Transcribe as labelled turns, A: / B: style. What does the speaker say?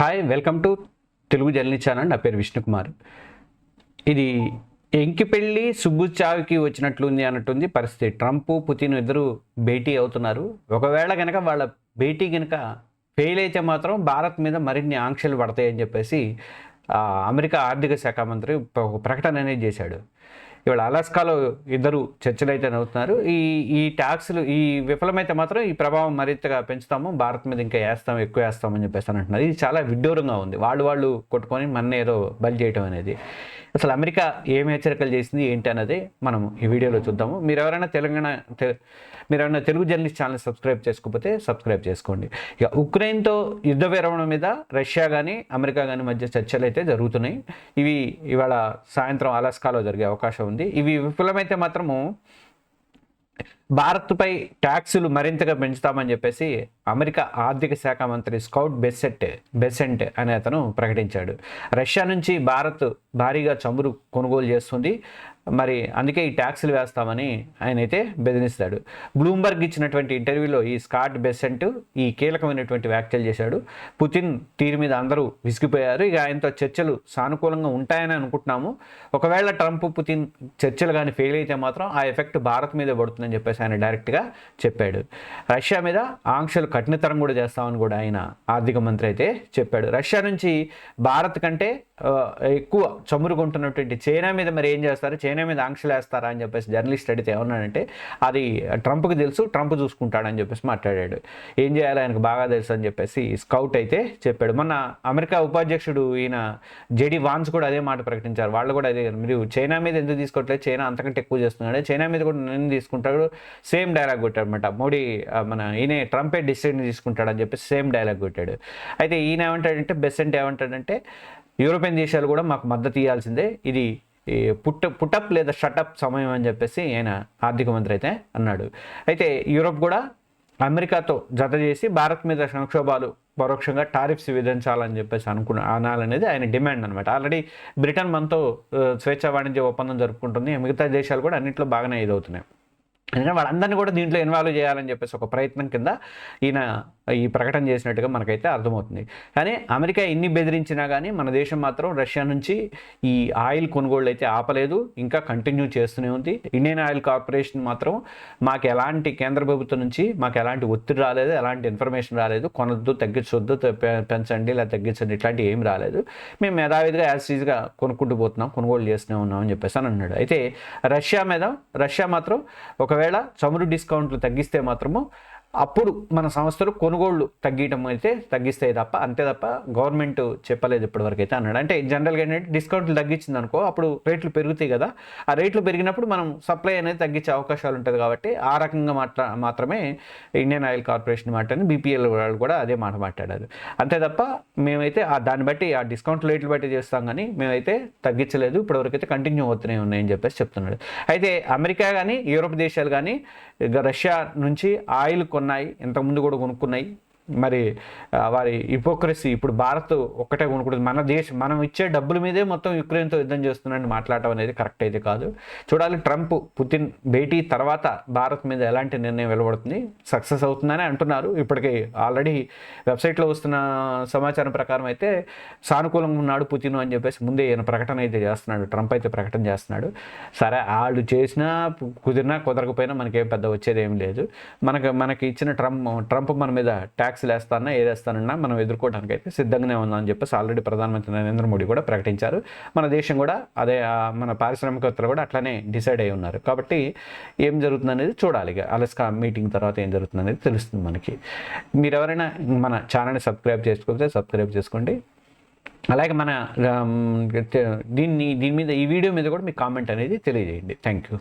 A: Hi, welcome to Telugu journey channel. నా పేరు విష్ణుకుమార్. ఇది ఎంకి పెళ్ళి సుబ్బు చావుకి వచ్చినట్లుంది అన్నట్టుంది పరిస్థితి. ట్రంప్ పుతిన్ ఇద్దరు భేటీ అవుతున్నారు. ఒకవేళ కనుక వాళ్ళ భేటీ కనుక ఫెయిల్ అయితే మాత్రం భారత్ మీద మరిన్ని ఆంక్షలు పడతాయని చెప్పేసి అమెరికా ఆర్థిక శాఖ మంత్రి ఒక ప్రకటన అనేది చేశాడు. ఇవాళ అలాస్కాలో ఇద్దరు చర్చలు అయితే నవ్వుతున్నారు. ఈ ట్యాక్స్లు ఈ విఫలమైతే మాత్రం ఈ ప్రభావం మరింతగా పెంచుతాము, భారత్ మీద ఇంకా ఎక్కువ వేస్తామని చెప్పేసి అంటున్నారు. ఇది చాలా విడ్డూరంగా ఉంది. వాళ్ళు కొట్టుకొని మన ఏదో బలి చేయటం అనేది. అసలు అమెరికా ఏం హెచ్చరికలు చేసింది ఏంటి అన్నది మనం ఈ వీడియోలో చూద్దాము. మీరు ఎవరైనా తెలుగు జర్నలిస్ట్ ఛానల్ సబ్స్క్రైబ్ చేసుకోకపోతే సబ్స్క్రైబ్ చేసుకోండి. ఇక ఉక్రెయిన్తో యుద్ధ విరమణ మీద రష్యా కానీ అమెరికా కానీ మధ్య చర్చలు అయితే జరుగుతున్నాయి. ఇవి ఇవాళ సాయంత్రం అలాస్కాలో జరిగే అవకాశం ఉంది. ఇవి విఫలమైతే మాత్రము భారత్పై ట్యాక్సులు మరింతగా పెంచుతామని చెప్పేసి అమెరికా ఆర్థిక శాఖ మంత్రి స్కౌట్ బెసెంట్ అనే అతను ప్రకటించాడు. రష్యా నుంచి భారత్ భారీగా చమురు కొనుగోలు చేస్తుంది, మరి అందుకే ఈ ట్యాక్సులు వేస్తామని ఆయన అయితే బెదిరిస్తాడు. బ్లూంబర్గ్ ఇచ్చినటువంటి ఇంటర్వ్యూలో ఈ స్కాట్ బెసెంట్ ఈ కీలకమైనటువంటి వ్యాఖ్యలు చేశాడు. పుతిన్ తీరు మీద అందరూ విసిగిపోయారు. ఇక ఆయనతో చర్చలు సానుకూలంగా ఉంటాయని అనుకుంటున్నాము. ఒకవేళ ట్రంప్ పుతిన్ చర్చలు కానీ ఫెయిల్ అయితే మాత్రం ఆ ఎఫెక్ట్ భారత్ మీదే పడుతుందని చెప్పేసి ఆయన డైరెక్ట్గా చెప్పాడు. రష్యా మీద ఆంక్షలు కఠినతరం కూడా చేస్తామని కూడా ఆయన ఆర్థిక మంత్రి అయితే చెప్పాడు. రష్యా నుంచి భారత్ కంటే ఎక్కువ చమురు కొంటున్నటువంటి చైనా మీద మరి ఏం చేస్తారు, చైనా మీద ఆంక్షలు వేస్తారా అని చెప్పేసి జర్నలిస్ట్ అడిగితే ఏమన్నాడంటే అది ట్రంప్కి తెలుసు, ట్రంప్ చూసుకుంటాడని చెప్పేసి మాట్లాడాడు. ఏం చేయాలో ఆయనకు బాగా తెలుసు అని చెప్పేసి స్కౌట్ అయితే చెప్పాడు. మొన్న అమెరికా ఉపాధ్యక్షుడు ఈయన జెడి వాన్స్ కూడా అదే మాట ప్రకటించారు. వాళ్ళు కూడా అదే, మీరు చైనా మీద ఎందుకు తీసుకోవట్లేదు, చైనా అంతకంటే ఎక్కువ చేస్తున్నాడు, చైనా మీద కూడా నేను తీసుకుంటాడు, సేమ్ డైలాగ్ కొట్టాడు అనమాట. మోడీ ఈయన ట్రంపే డిసిషన్ తీసుకుంటాడని చెప్పేసి సేమ్ డైలాగ్ కొట్టాడు. అయితే ఈయన ఏమంటాడంటే, బెసెంట్ ఏమంటాడంటే, యూరోపియన్ దేశాలు కూడా మాకు మద్దతు ఇవ్వాల్సిందే, ఇది పుటప్ లేదా షటప్ సమయం అని చెప్పేసి ఆయన ఆర్థిక మంత్రి అయితే అన్నాడు. అయితే యూరోప్ కూడా అమెరికాతో జత చేసి భారత్ మీద సంక్షోభాలు పరోక్షంగా టారిఫ్స్ విధించాలని చెప్పేసి అనాలనేది ఆయన డిమాండ్ అనమాట. ఆల్రెడీ బ్రిటన్ మనతో స్వేచ్ఛా వాణిజ్య ఒప్పందం జరుపుకుంటుంది, మిగతా దేశాలు కూడా అన్నింటిలో బాగానే ఇదవుతున్నాయి. ఎందుకంటే వాళ్ళందరినీ కూడా దీంట్లో ఇన్వాల్వ్ చేయాలని చెప్పేసి ఒక ప్రయత్నం కింద ఈయన ఈ ప్రకటన చేసినట్టుగా మనకైతే అర్థమవుతుంది. కానీ అమెరికా ఎన్ని బెదిరించినా కానీ మన దేశం మాత్రం రష్యా నుంచి ఈ ఆయిల్ కొనుగోళ్ళు అయితే ఆపలేదు, ఇంకా కంటిన్యూ చేస్తూనే ఉంది. ఇండియన్ ఆయిల్ కార్పొరేషన్ మాత్రం మాకు ఎలాంటి కేంద్ర ప్రభుత్వం నుంచి మాకు ఎలాంటి ఒత్తిడి రాలేదు, ఎలాంటి ఇన్ఫర్మేషన్ రాలేదు, కొనొద్దు, తగ్గించొద్దు, పెంచండి లేదా తగ్గించండి ఇట్లాంటివి ఏం రాలేదు, మేము యథావిధిగా యాజ్గా కొనుక్కుంటూ పోతున్నాం, కొనుగోలు చేస్తూనే ఉన్నాం అని చెప్పేసి అని అన్నాడు. అయితే రష్యా మాత్రం ఒకవేళ చమురు డిస్కౌంట్లు తగ్గిస్తే మాత్రము అప్పుడు మన సంస్థలు కొనుగోళ్లు తగ్గిస్తాయి తప్ప, అంతే తప్ప గవర్నమెంట్ చెప్పలేదు ఇప్పటివరకు అయితే అన్నాడు. అంటే జనరల్గా ఏంటంటే డిస్కౌంట్లు తగ్గించింది అనుకో, అప్పుడు రేట్లు పెరుగుతాయి కదా, ఆ రేట్లు పెరిగినప్పుడు మనం సప్లై అనేది తగ్గించే అవకాశాలు ఉంటుంది. కాబట్టి ఆ రకంగా మాత్రమే ఇండియన్ ఆయిల్ కార్పొరేషన్ మాట్లాడి బీపీఎల్ వాళ్ళు కూడా అదే మాట మాట్లాడారు. అంతే తప్ప మేమైతే దాన్ని బట్టి ఆ డిస్కౌంట్ రేట్లు బట్టి చేస్తాం, కానీ మేమైతే తగ్గించలేదు, ఇప్పటివరకు అయితే కంటిన్యూ అవుతూనే ఉన్నాయని చెప్పేసి చెప్తున్నాడు. అయితే అమెరికా కానీ యూరోప్ దేశాలు కానీ రష్యా నుంచి ఆయిల్ కొన్నాయి, ఇంతకుముందు కూడా కొనుక్కున్నాయి. మరి వారి హిపోక్రసీ, ఇప్పుడు భారత్ ఒక్కటే కొనుక్కుంటుంది, మనం ఇచ్చే డబ్బుల మీదే మొత్తం యుక్రెయిన్తో యుద్ధం చేస్తున్నాడని మాట్లాడటం అనేది కరెక్ట్ అయితే కాదు. చూడాలి ట్రంప్ పుతిన్ భేటీ తర్వాత భారత్ మీద ఎలాంటి నిర్ణయం వెలువడుతుంది. సక్సెస్ అవుతుందని అంటున్నారు. ఇప్పటికే ఆల్రెడీ వెబ్సైట్లో వస్తున్న సమాచారం ప్రకారం అయితే సానుకూలంగా ఉన్నాడు పుతిన్ అని చెప్పేసి ముందే ఈయన ప్రకటన అయితే చేస్తున్నాడు, ట్రంప్ అయితే ప్రకటన చేస్తున్నాడు. సరే, వాళ్ళు చేసినా కుదిరినా కుదరకపోయినా మనకేం పెద్ద వచ్చేది ఏం లేదు. మనకి ఇచ్చిన ట్రంప్ మన మీద ట్యాక్స్ ఏదేస్తానన్నా మనం ఎదుర్కోవడానికి అయితే సిద్ధంగానే ఉందని చెప్పేసి ఆల్రెడీ ప్రధానమంత్రి నరేంద్ర మోడీ కూడా ప్రకటించారు. మన దేశం కూడా అదే, మన పారిశ్రామికవేత్తలు కూడా అట్లానే డిసైడ్ అయి ఉన్నారు. కాబట్టి ఏం జరుగుతుంది అనేది చూడాలి. అలాస్కా మీటింగ్ తర్వాత ఏం జరుగుతుంది అనేది తెలుస్తుంది మనకి. మీరు ఎవరైనా మన ఛానల్ని సబ్స్క్రైబ్ చేసుకోకపోతే సబ్స్క్రైబ్ చేసుకోండి. అలాగే దీని మీద ఈ వీడియో మీద కూడా మీ కామెంట్ అనేది తెలియజేయండి. Thank you.